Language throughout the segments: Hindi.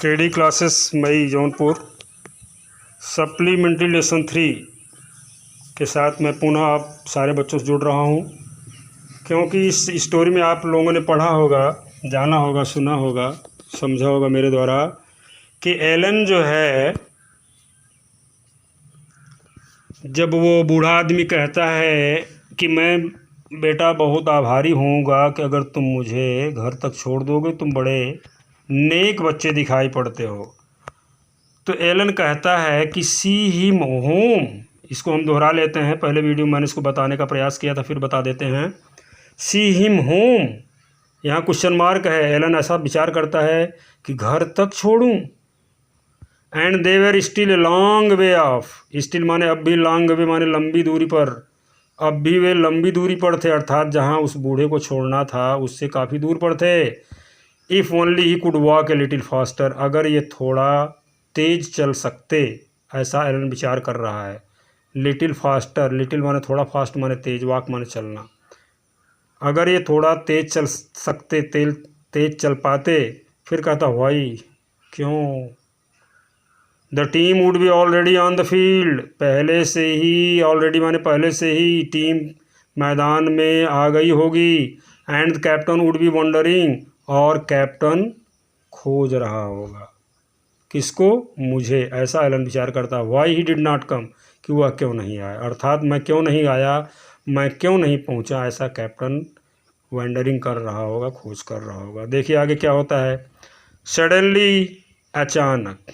केडी क्लासेस मई जौनपुर सप्लीमेंट्री लेसन 3 के साथ मैं पुनः आप सारे बच्चों से जुड़ रहा हूं, क्योंकि इस स्टोरी में आप लोगों ने पढ़ा होगा, जाना होगा, सुना होगा, समझा होगा मेरे द्वारा कि एलन जो है, जब वो बूढ़ा आदमी कहता है कि मैं बेटा बहुत आभारी होऊंगा कि अगर तुम मुझे घर तक छोड़ दोगे, तुम बड़े नेक बच्चे दिखाई पड़ते हो, तो एलन कहता है कि सी हिम होम। इसको हम दोहरा लेते हैं, पहले वीडियो मैंने इसको बताने का प्रयास किया था, फिर बता देते हैं। सी हिम होम, यहाँ क्वेश्चन मार्क है। एलन ऐसा विचार करता है कि घर तक छोड़ूं। And they were still a long way off. Still माने अब भी, लॉन्ग वे माने लंबी दूरी पर। अब भी वे लंबी दूरी पर थे, अर्थात जहाँ उस बूढ़े को छोड़ना था उससे काफ़ी दूर पर थे। If only he could walk a little faster, अगर ये थोड़ा तेज चल सकते, ऐसा एलन विचार कर रहा है। लिटिल फास्टर, लिटिल माने थोड़ा, फास्ट माने तेज, वॉक माने चलना। अगर ये थोड़ा तेज चल सकते, तेज चल पाते। फिर कहता वाई, क्यों? The team would be already on the field, पहले से ही, ऑलरेडी माने पहले से ही टीम मैदान में आ गई होगी। And the captain would be wondering, और कैप्टन खोज रहा होगा। किसको? मुझे। ऐसा एलन विचार करता है। Why he did not come, कि वह क्यों नहीं आया, अर्थात मैं क्यों नहीं आया, मैं क्यों नहीं पहुंचा, ऐसा कैप्टन वंडरिंग कर रहा होगा, खोज कर रहा होगा। देखिए आगे क्या होता है। सडनली, अचानक।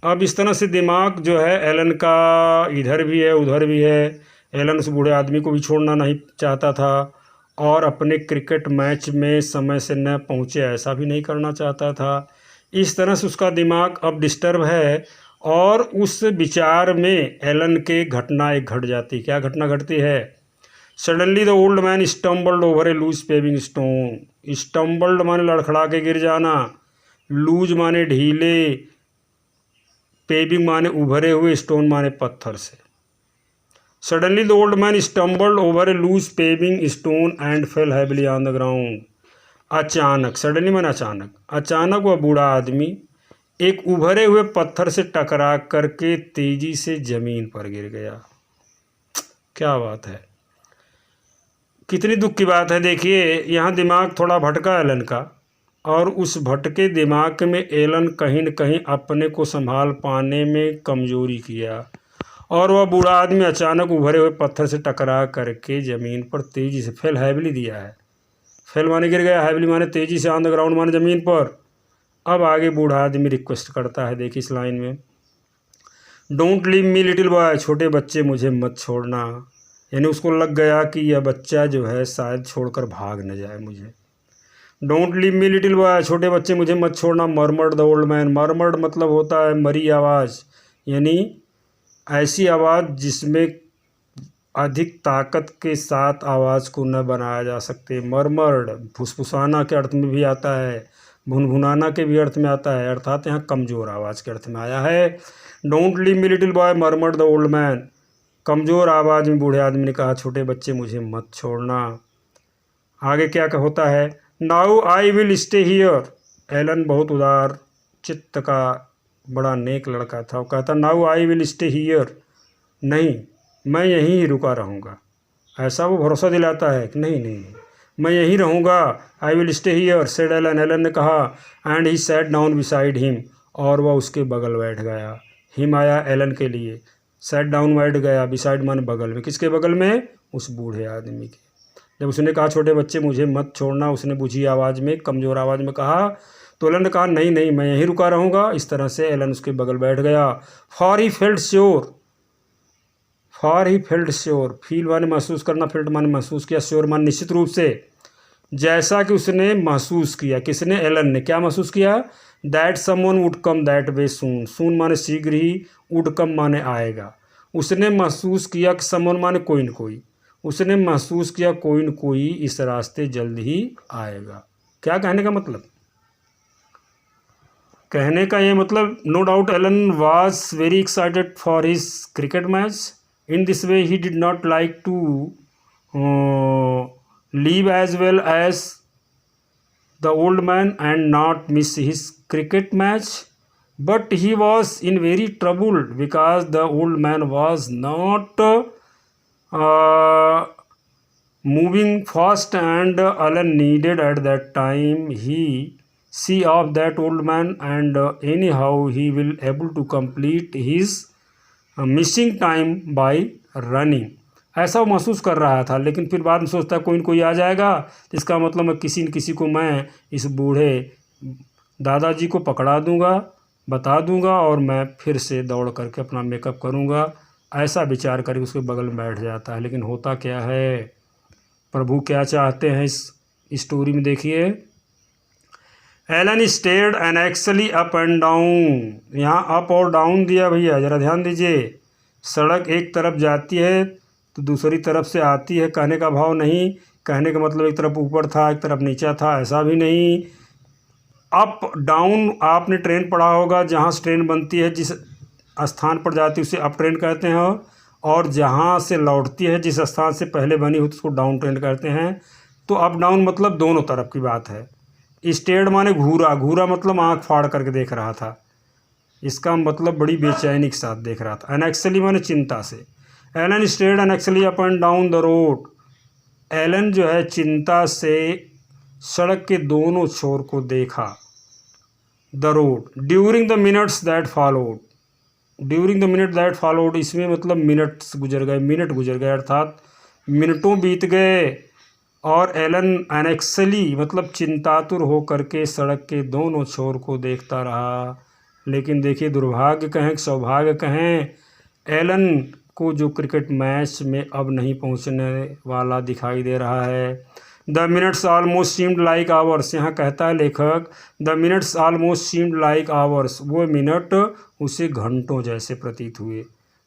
अब इस तरह से दिमाग जो है एलन का इधर भी है उधर भी है। एलन उस बूढ़े आदमी को भी छोड़ना नहीं चाहता था, और अपने क्रिकेट मैच में समय से न पहुंचे ऐसा भी नहीं करना चाहता था। इस तरह से उसका दिमाग अब डिस्टर्ब है, और उस विचार में एलन के घटना एक घट जाती। क्या घटना घटती है? Suddenly the old man stumbled over a loose paving stone. Stumbled माने लड़खड़ा के गिर जाना, लूज माने ढीले, पेविंग माने उभरे हुए, स्टोन माने पत्थर से। Suddenly the old man stumbled over a loose paving stone and fell heavily on the ground. अचानक, सडनली माने अचानक, अचानक वह बूढ़ा आदमी एक उभरे हुए पत्थर से टकरा करके तेजी से जमीन पर गिर गया। क्या बात है, कितनी दुख की बात है। देखिए यहाँ दिमाग थोड़ा भटका एलन का, और उस भटके दिमाग में एलन कहीं न कहीं अपने को संभाल पाने में कमजोरी किया, और वह बूढ़ा आदमी अचानक उभरे हुए पत्थर से टकरा करके ज़मीन पर तेज़ी से, फेल हैविली दिया है, फेल माने गिर गया, हैविली माने तेज़ी से, ऑन द ग्राउंड माने ज़मीन पर। अब आगे बूढ़ा आदमी रिक्वेस्ट करता है, देखिए इस लाइन में, don't leave me little boy, छोटे बच्चे मुझे मत छोड़ना। यानी उसको लग गया कि यह बच्चा जो है शायद छोड़कर भाग न जाए मुझे। Don't leave me little boy, छोटे बच्चे मुझे मत छोड़ना। Murmured the old man, murmured मतलब होता है मरी आवाज़, यानी ऐसी आवाज़ जिसमें अधिक ताकत के साथ आवाज़ को न बनाया जा सकते। मर्मर्ड फुसफुसाना के अर्थ में भी आता है, भुनभुनाना के भी अर्थ में आता है, अर्थात यहाँ कमज़ोर आवाज़ के अर्थ में आया है। Don't leave me little boy murmured the old man, कमज़ोर आवाज़ में बूढ़े आदमी ने कहा, छोटे बच्चे मुझे मत छोड़ना। आगे क्या होता है। Now I will stay here. Alan बहुत उदार चित्त का बड़ा नेक लड़का था। वो कहता now I will stay here, नहीं मैं यहीं ही रुका रहूँगा। ऐसा वो भरोसा दिलाता है कि नहीं नहीं मैं यहीं रहूँगा। I will stay here said Alan, Alan ने कहा। And he sat down beside him, और वह उसके बगल बैठ गया। हिम आया एलन के लिए, सैट डाउन बैठ गया, बिसाइड माने बगल में। किसके बगल में? उस बूढ़े आदमी के। जब उसने कहा छोटे बच्चे मुझे मत छोड़ना, उसने बुझी आवाज़ में, कमज़ोर आवाज़ में कहा, तो एलन ने कहा नहीं नहीं मैं यहीं रुका रहूँगा। इस तरह से एलन उसके बगल बैठ गया। For he felt sure, for he felt sure, feel माने महसूस करना, फेल्ट माने महसूस किया, श्योर माने निश्चित रूप से। जैसा कि उसने महसूस किया, किसने? एलन ने। क्या महसूस किया? That someone would come that way soon, soon माने शीघ्र ही, वुड कम माने आएगा। उसने महसूस किया कि समवन माने कोई न कोई, उसने महसूस किया कोई न कोई इस रास्ते जल्द ही आएगा। क्या कहने का मतलब? कहने का ये मतलब, no doubt Alan was very excited for his cricket match. In this way he did not like to leave as well as the old man and not miss his cricket match, but he was in very trouble because the old man was not moving fast, and Alan needed at that time he see of that old man, and anyhow he will able to complete his missing time bye running. ऐसा वो महसूस कर रहा था, लेकिन फिर बाद में सोचता कोई न कोई आ जाएगा, इसका मतलब मैं किसी न किसी को मैं इस बूढ़े दादाजी को पकड़ा दूंगा, बता दूंगा और मैं फिर से दौड़ करके अपना मेकअप करूंगा। ऐसा विचार करके उसके बगल में बैठ जाता है। लेकिन होता क्या है, प्रभु क्या चाहते हैं इस स्टोरी में देखिए। Alan stared anxiously up and down. यहाँ अप और डाउन दिया भैया, ज़रा ध्यान दीजिए। सड़क एक तरफ जाती है तो दूसरी तरफ से आती है, कहने का भाव नहीं, कहने का मतलब एक तरफ ऊपर था एक तरफ नीचा था, ऐसा भी नहीं। अप डाउन आपने ट्रेन पढ़ा होगा, जहाँ से ट्रेन बनती है जिस स्थान पर जाती है उसे अप ट्रेन कहते हैं, और जहाँ से लौटती है जिस स्थान से पहले बनी होती है उसको डाउन ट्रेन कहते हैं। तो अप डाउन मतलब दोनों तरफ की बात है। स्टेड माने घूरा, घूरा मतलब आँख फाड़ करके देख रहा था, इसका मतलब बड़ी बेचैनी के साथ देख रहा था। एनेक्सली माने चिंता से। Alan stared anxiously up and down the road. Alan जो है चिंता से सड़क के दोनों छोर को देखा। The road during the minutes that followed. During the minute that followed इसमें मतलब मिनट्स गुजर गए, मिनट गुजर गए, अर्थात मिनटों बीत गए। और एलन एनेक्सली मतलब चिंतातुर हो करके सड़क के दोनों छोर को देखता रहा। लेकिन देखिए दुर्भाग्य कहें कि सौभाग्य कहें, एलन को जो क्रिकेट मैच में अब नहीं पहुंचने वाला दिखाई दे रहा है। The minutes almost seemed like hours. यहाँ कहता है लेखक the minutes almost seemed like hours, वो मिनट उसे घंटों जैसे प्रतीत हुए।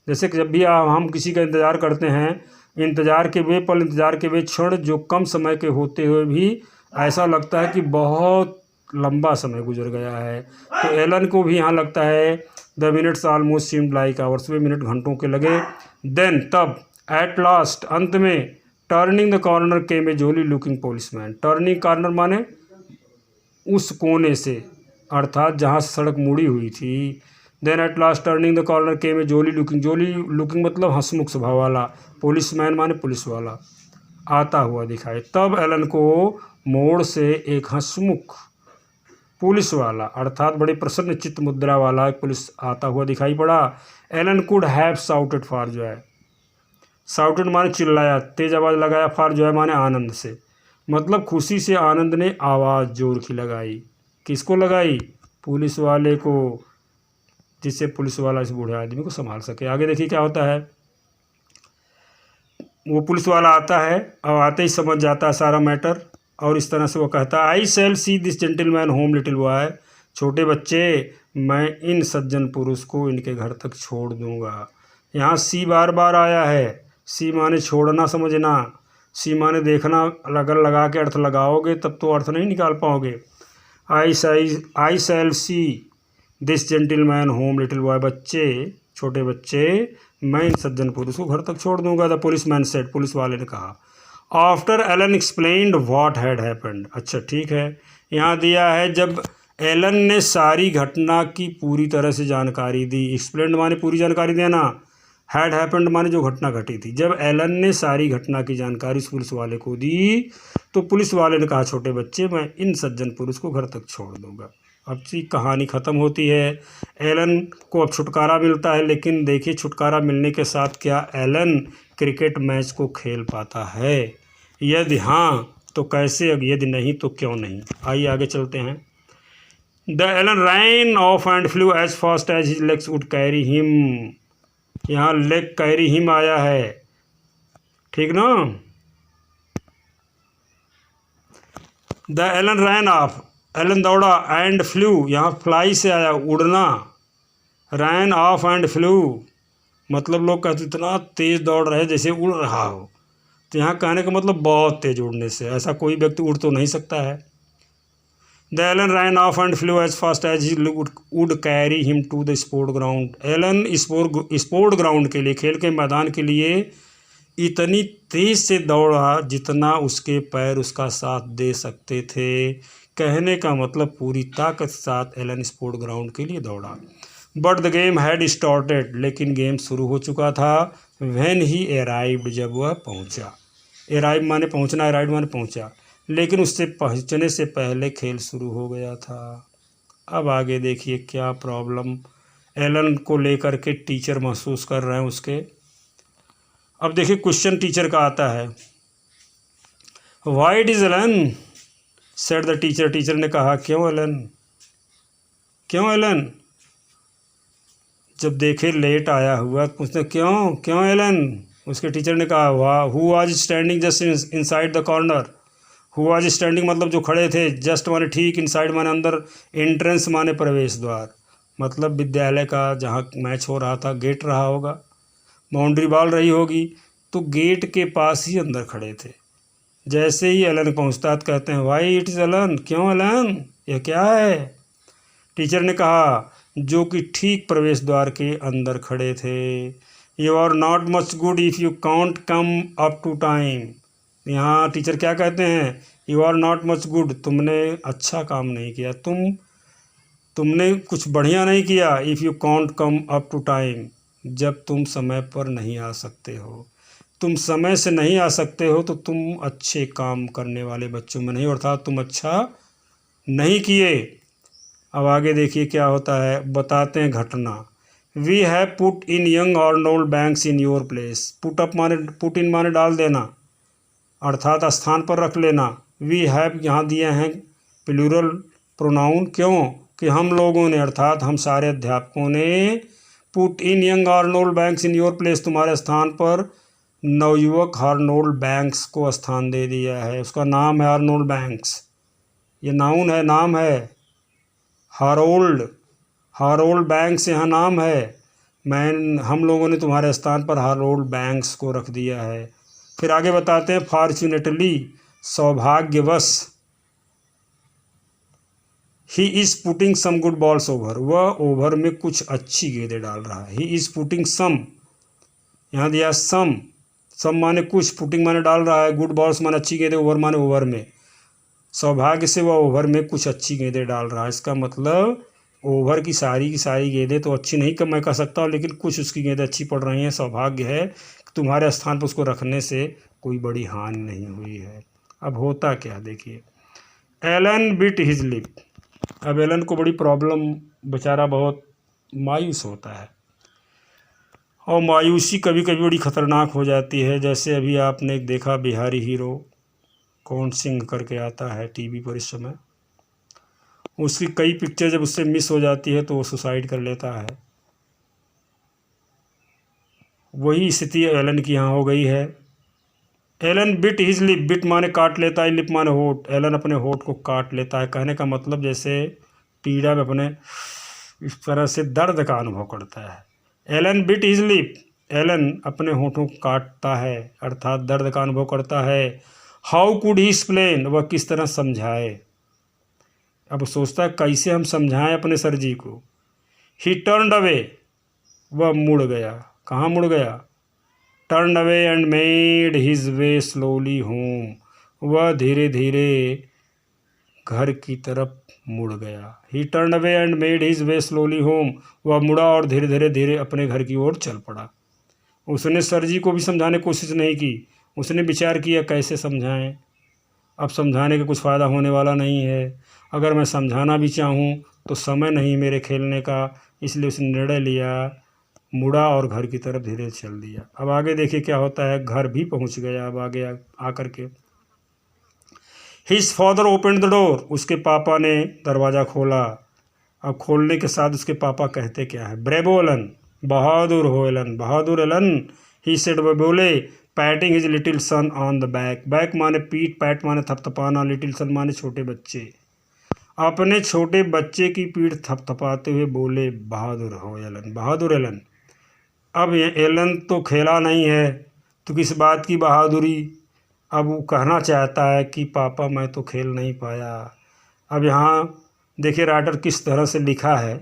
जैसे कि जब भी हम किसी का इंतज़ार करते हैं, इंतज़ार के वे पल, इंतज़ार के वे क्षण जो कम समय के होते हुए भी ऐसा लगता है कि बहुत लंबा समय गुजर गया है। तो एलन को भी यहाँ लगता है the minutes almost seemed like hours, वे मिनट घंटों के लगे। देन तब एट लास्ट अंत में turning the corner came a jolly looking policeman. Turning corner माने उस कोने से, अर्थात जहाँ से सड़क मुड़ी हुई थी। Then at last turning the corner came a jolly looking. Jolly looking मतलब हंसमुख स्वभाव वाला, पुलिसमैन माने पुलिस वाला, आता हुआ दिखाई। तब एलन को मोड़ से एक हंसमुख पुलिस वाला अर्थात बड़े प्रसन्न चित्त मुद्रा वाला एक पुलिस आता हुआ दिखाई पड़ा। Alan could have shouted for joy. Shouted माने चिल्लाया, तेज आवाज़ लगाया, फॉर जॉय माने आनंद से, मतलब खुशी से आनंद ने आवाज़ जोर की लगाई। किसको लगाई? पुलिस वाले को, जिससे पुलिस वाला इस बूढ़े आदमी को संभाल सके। आगे देखिए क्या होता है। वो पुलिस वाला आता है और आते ही समझ जाता है सारा मैटर, और इस तरह से वो कहता है I shall see this gentleman home little boy. छोटे बच्चे, मैं इन सज्जन पुरुष को इनके घर तक छोड़ दूंगा। यहाँ सी बार बार आया है। सी माने छोड़ना, समझना। सी माने देखना, अगर लगा के अर्थ लगाओगे तब तो अर्थ नहीं निकाल पाओगे। I shall see this gentleman home little boy. बच्चे, छोटे बच्चे, मैं इन सज्जन पुरुष को घर तक छोड़ दूंगा। द पुलिसमैन सेड, पुलिस वाले ने कहा। After Alan explained what had happened. अच्छा ठीक है, यहाँ दिया है जब एलन ने सारी घटना की पूरी तरह से जानकारी दी। एक्सप्लेन्ड माने पूरी जानकारी देना, हैड हैपेंड माने जो घटना घटी थी। जब एलन ने सारी घटना की जानकारी उस पुलिस वाले को दी तो पुलिस वाले ने कहा छोटे बच्चे, मैं इन सज्जन पुरुष को घर तक छोड़ दूंगा। अब की कहानी ख़त्म होती है। एलन को अब छुटकारा मिलता है, लेकिन देखिए छुटकारा मिलने के साथ क्या एलन क्रिकेट मैच को खेल पाता है? यदि हाँ तो कैसे, यदि नहीं तो क्यों नहीं? आइए आगे चलते हैं। The Alan ran off and flew as fast as his legs would carry him. यहाँ लेग कैरी हिम आया है, ठीक ना। The Alan ran off, Alan दौड़ा, एंड फ्लू यहाँ फ्लाई से आया, उड़ना। रैन ऑफ एंड फ्लू मतलब लोग कहते इतना तेज़ दौड़ रहे जैसे उड़ रहा हो, तो यहाँ कहने का मतलब बहुत तेज़ उड़ने से। ऐसा कोई व्यक्ति उड़ तो नहीं सकता है। The Alan ran off and flew as fast as he would carry him to the sport ground. Alan sport ground के लिए, खेल के मैदान के लिए इतनी तेज़ से दौड़ा जितना उसके पैर उसका साथ दे सकते थे। कहने का मतलब पूरी ताकत के साथ एलन स्पोर्ट ग्राउंड के लिए दौड़ा। But the game had started, लेकिन गेम शुरू हो चुका था। व्हेन ही अराइव्ड, जब वह पहुंचा। अराइव माने पहुंचना, अराइव माने पहुंचा, लेकिन उससे पहुंचने से पहले खेल शुरू हो गया था। अब आगे देखिए क्या प्रॉब्लम एलन को लेकर के टीचर महसूस कर रहे हैं उसके। अब देखिए क्वेश्चन टीचर का आता है, why is Alan said the teacher. Teacher ने कहा क्यों एलन, क्यों एलन। जब देखे लेट आया हुआ पूछते क्यों क्यों एलन। उसके टीचर ने कहा वाह, who was standing just inside the corner. Who was standing मतलब जो खड़े थे, जस्ट माने ठीक, इनसाइड माने अंदर, एंट्रेंस माने प्रवेश द्वार, मतलब विद्यालय का जहाँ मैच हो रहा था गेट रहा होगा, बाउंड्री बॉल रही होगी, तो गेट के पास ही अंदर खड़े थे। जैसे ही एलन पहुँचता तो कहते हैं वाई इट इज़ एलन, क्यों एलन, यह क्या है। टीचर ने कहा जो कि ठीक प्रवेश द्वार के अंदर खड़े थे, you are not much good if you can't come up to time. यहाँ टीचर क्या कहते हैं, you are not much good, तुमने अच्छा काम नहीं किया, तुमने कुछ बढ़िया नहीं किया, if you can't come up to time, जब तुम समय पर नहीं आ सकते हो। तुम समय से नहीं आ सकते हो तो तुम अच्छे काम करने वाले बच्चों में नहीं, अर्थात तुम अच्छा नहीं किए। अब आगे देखिए क्या होता है, बताते हैं घटना। We have put in young Arnold Banks in your place. Put up माने, पुट इन माने डाल देना, अर्थात स्थान पर रख लेना। वी हैव यहाँ दिए हैं प्लूरल प्रोनाउन, क्यों कि हम लोगों ने, अर्थात हम सारे अध्यापकों ने, put in young Arnold Banks in your place, तुम्हारे स्थान पर नवयुवक हार्नोल्ड बैंक्स को स्थान दे दिया है। उसका नाम है आर्नोल्ड बैंक्स, ये नाउन है, नाम है। हारोल्ड, हारोल्ड बैंक्स यहाँ नाम है। हम लोगों ने तुम्हारे स्थान पर हारोल्ड बैंक्स को रख दिया है। फिर आगे बताते हैं फॉर्चुनेटली, सौभाग्यवश, he is putting some good balls over, वह ओवर में कुछ अच्छी गेंदें डाल रहा है। ही इज़ पुटिंग सम, यहाँ दिया सम, सम माने कुछ, पुटिंग माने डाल रहा है, गुड बॉल्स माने अच्छी गेंदें, ओवर माने ओवर में, सौभाग्य से वह ओवर में कुछ अच्छी गेंदें डाल रहा है। इसका मतलब ओवर की सारी गेंदें तो अच्छी नहीं कम मैं कह सकता हूँ, लेकिन कुछ उसकी गेंदें अच्छी पड़ रही हैं। सौभाग्य है कि तुम्हारे स्थान पर उसको रखने से कोई बड़ी हानि नहीं हुई है। अब होता क्या देखिए, एलन बिट हिज लिप। अब एलन को बड़ी प्रॉब्लम, बेचारा बहुत मायूस होता है, और मायूसी कभी कभी बड़ी ख़तरनाक हो जाती है। जैसे अभी आपने देखा बिहारी हीरो कौन सिंह करके आता है टीवी पर इस समय, उसकी कई पिक्चर जब उससे मिस हो जाती है तो वो सुसाइड कर लेता है। वही स्थिति एलन की यहाँ हो गई है। Alan bit his lip, bit माने काट लेता है, लिप माने होठ, एलन अपने होठ को काट लेता है। कहने का मतलब जैसे पीड़ा में अपने इस तरह से दर्द का अनुभव करता है। Alan bit his lip, Alan अपने होठों को काटता है, अर्थात दर्द का अनुभव करता है। हाउ कुड ही एक्सप्लेन, वह किस तरह समझाए। अब सोचता है कैसे हम समझाएं अपने सर जी को। ही टर्न्ड अवे, वह मुड़ गया, कहाँ मुड़ गया, turn away and made his way slowly home, वह धीरे धीरे घर की तरफ मुड़ गया। ही turn away and made his way slowly home, वह मुड़ा और धीरे धीरे अपने घर की ओर चल पड़ा। उसने सर जी को भी समझाने की कोशिश नहीं की, उसने विचार किया कैसे समझाएं। अब समझाने का कुछ फ़ायदा होने वाला नहीं है, अगर मैं समझाना भी चाहूँ तो समय नहीं मेरे खेलने का, इसलिए उसने निर्णय लिया, मुड़ा और घर की तरफ धीरे चल दिया। अब आगे देखिए क्या होता है, घर भी पहुंच गया। अब आगे आकर के his father open the door, उसके पापा ने दरवाज़ा खोला। अब खोलने के साथ उसके पापा कहते क्या है, ब्रेवो एलन, बहादुर हो एलन, बहादुर एलन। ही सेड, वह बोले, patting his little son on the back, back माने पीठ, पैट माने थपथपाना, लिटिल सन माने छोटे बच्चे, अपने छोटे बच्चे की पीठ थपथपाते हुए बोले, बहादुर हो एलन, बहादुर एलन। अब ये एलन तो खेला नहीं है तो किस बात की बहादुरी। अब वो कहना चाहता है कि पापा मैं तो खेल नहीं पाया। अब यहाँ देखिए राइटर किस तरह से लिखा है,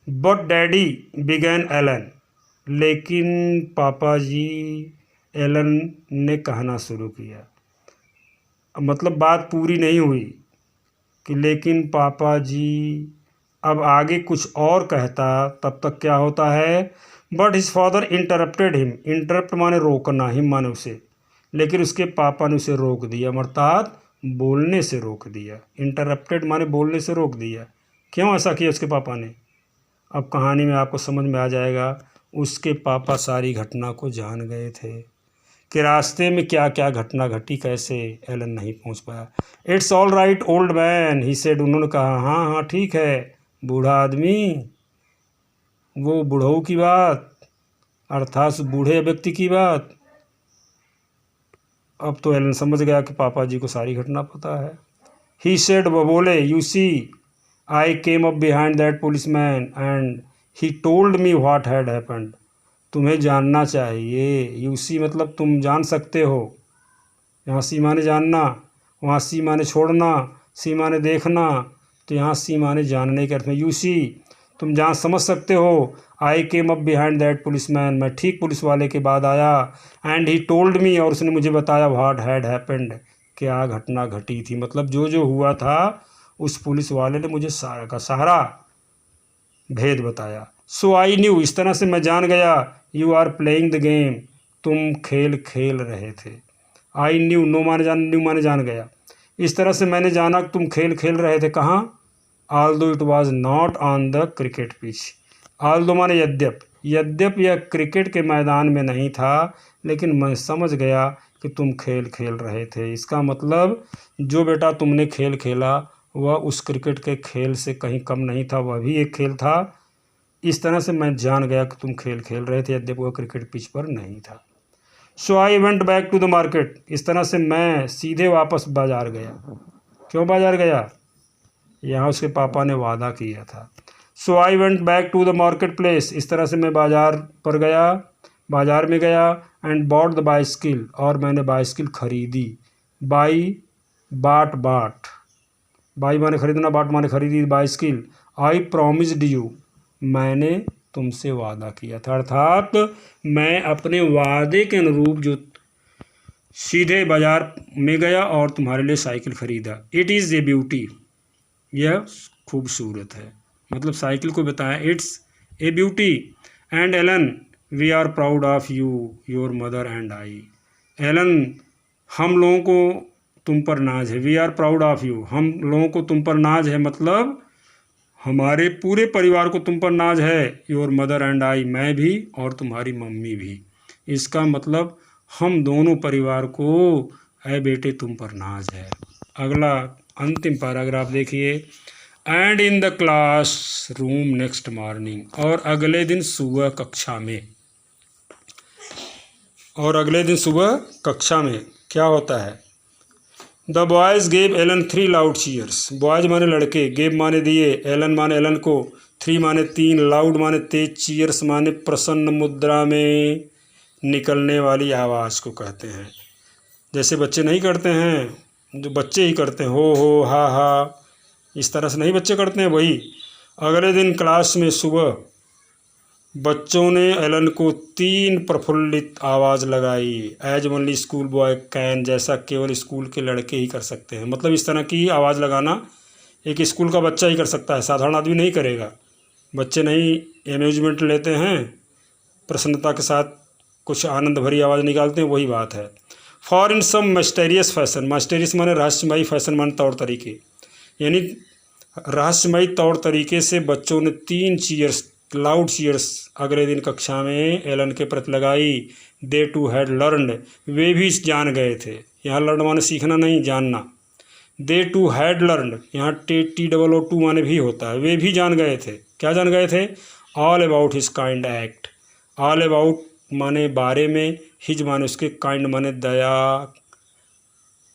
बट डैडी बिगैन एलन, लेकिन पापा जी, एलन ने कहना शुरू किया। अब मतलब बात पूरी नहीं हुई, कि लेकिन पापा जी, अब आगे कुछ और कहता तब तक क्या होता है, but his father interrupted him. Interrupt माने रोकना, हिम माने उसे, लेकिन उसके पापा ने उसे रोक दिया, अर्थात बोलने से रोक दिया। इंटरप्टेड माने बोलने से रोक दिया। क्यों ऐसा किया उसके पापा ने, अब कहानी में आपको समझ में आ जाएगा। उसके पापा सारी घटना को जान गए थे कि रास्ते में क्या क्या घटना घटी, कैसे एलन नहीं पहुंच पाया। It's all right old man, he said, उन्होंने कहा हाँ हाँ ठीक है बूढ़ा आदमी, वो बूढ़ऊ की बात, अर्थात उस बूढ़े व्यक्ति की बात। अब तो एलन समझ गया कि पापा जी को सारी घटना पता है। ही सेड, वो बोले, you see I came up behind that policeman and he told me what had happened. तुम्हें जानना चाहिए, यू सी मतलब तुम जान सकते हो, यहाँ सी माने जानना, वहाँ सी माने छोड़ना, सी माने देखना, तो यहाँ सी माने जानने के अर्थ में। यू सी तुम जान समझ सकते हो, I came up behind that policeman, मैं ठीक पुलिस वाले के बाद आया, एंड ही टोल्ड मी, और उसने मुझे बताया, व्हाट हैड हैपेंड, क्या घटना घटी थी, मतलब जो जो हुआ था उस पुलिस वाले ने मुझे सारा का सारा भेद बताया। सो आई न्यू, इस तरह से मैं जान गया, you are playing the game, तुम खेल खेल रहे थे। आई न्यू, नो माने जान, न्यू माने जान गया, इस तरह से मैंने जाना कि तुम खेल खेल रहे थे। कहाँ, although it was not on the cricket pitch, although माने यद्यप यह क्रिकेट के मैदान में नहीं था, लेकिन मैं समझ गया कि तुम खेल खेल रहे थे। इसका मतलब जो बेटा तुमने खेल खेला वह उस क्रिकेट के खेल से कहीं कम नहीं था, वह भी एक खेल था। इस तरह से मैं जान गया कि तुम खेल खेल रहे थे, यद्यप वह क्रिकेट पिच पर नहीं था। So I went back to the market, इस तरह से मैं सीधे वापस बाजार गया। क्यों बाजार गया, यहाँ उसके पापा ने वादा किया था। So I went back to the market place, इस तरह से मैं बाजार पर गया, बाजार में गया, एंड बॉट द बाइसिकल, और मैंने बाइसिकल खरीदी। बाई बाट बाई माने खरीदना, बाट माने खरीदी बाइसिकल। आई प्रॉमिस्ड यू, मैंने तुमसे वादा किया था, अर्थात मैं अपने वादे के अनुरूप जो सीधे बाजार में गया और तुम्हारे लिए साइकिल खरीदा। इट इज़ ए ब्यूटी, यह खूबसूरत है, मतलब साइकिल को बताया, it's a beauty. And Alan we are proud of you, your mother and I. Alan, हम लोगों को तुम पर नाज है, we are proud of you, हम लोगों को तुम पर नाज है, मतलब हमारे पूरे परिवार को तुम पर नाज है। योर मदर एंड आई, मैं भी और तुम्हारी मम्मी भी, इसका मतलब हम दोनों परिवार को ऐ बेटे तुम पर नाज है। अगला अंतिम पैराग्राफ देखिए। And in the class room next morning, और अगले दिन सुबह कक्षा में, और अगले दिन सुबह कक्षा में क्या होता है, the boys gave Alan 3 loud cheers, boys माने लड़के, गेव माने दिए, एलन माने एलन को, 3 माने 3, लाउड माने तेज, चीयर्स माने प्रसन्न मुद्रा में निकलने वाली आवाज़ को कहते हैं। जैसे बच्चे नहीं करते हैं, जो बच्चे ही करते हैं, हो हा हा, इस तरह से नहीं बच्चे करते हैं, वही। अगले दिन क्लास में सुबह बच्चों ने एलन को 3 प्रफुल्लित आवाज़ लगाई, as only school boy can, जैसा केवल स्कूल के लड़के ही कर सकते हैं, मतलब इस तरह की आवाज़ लगाना एक स्कूल का बच्चा ही कर सकता है, साधारण आदमी नहीं करेगा। बच्चे नहीं एम्यूजमेंट लेते हैं, प्रसन्नता के साथ कुछ आनंद भरी आवाज़ निकालते हैं, वही बात है। For in some mysterious fashion, mysterious माने रहस्यमयी, फैशन माने तौर तरीके, यानी रहस्यमयी तौर तरीके से बच्चों ने 3 चीयर्स, लाउड चीयर्स अगले दिन कक्षा में एलन के प्रति लगाई। दे टू हैड लर्नड, वे भी जान गए थे, यहाँ लर्न माने सीखना नहीं, जानना। दे टू हैड लर्नड, यहाँ TOO माने भी होता है, वे भी जान गए थे, क्या जान गए थे, all about his kind act, all about माने बारे में, हिज माने उसके, काइंड माने दया,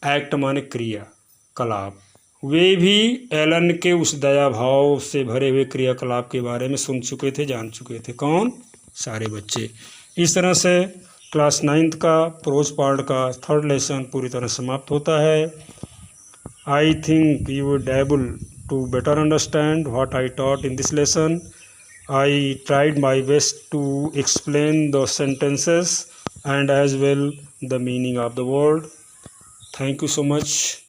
एक्ट माने क्रिया कलाप, वे भी एलन के उस दया भाव से भरे हुए क्रियाकलाप के बारे में सुन चुके थे, जान चुके थे। कौन, सारे बच्चे। इस तरह से क्लास 9th का प्रोज पार्ट का 3rd लेसन पूरी तरह समाप्त होता है। I think you would able to better understand what I taught in this lesson. I tried my best to explain the sentences and as well the meaning of the word. Thank you so much.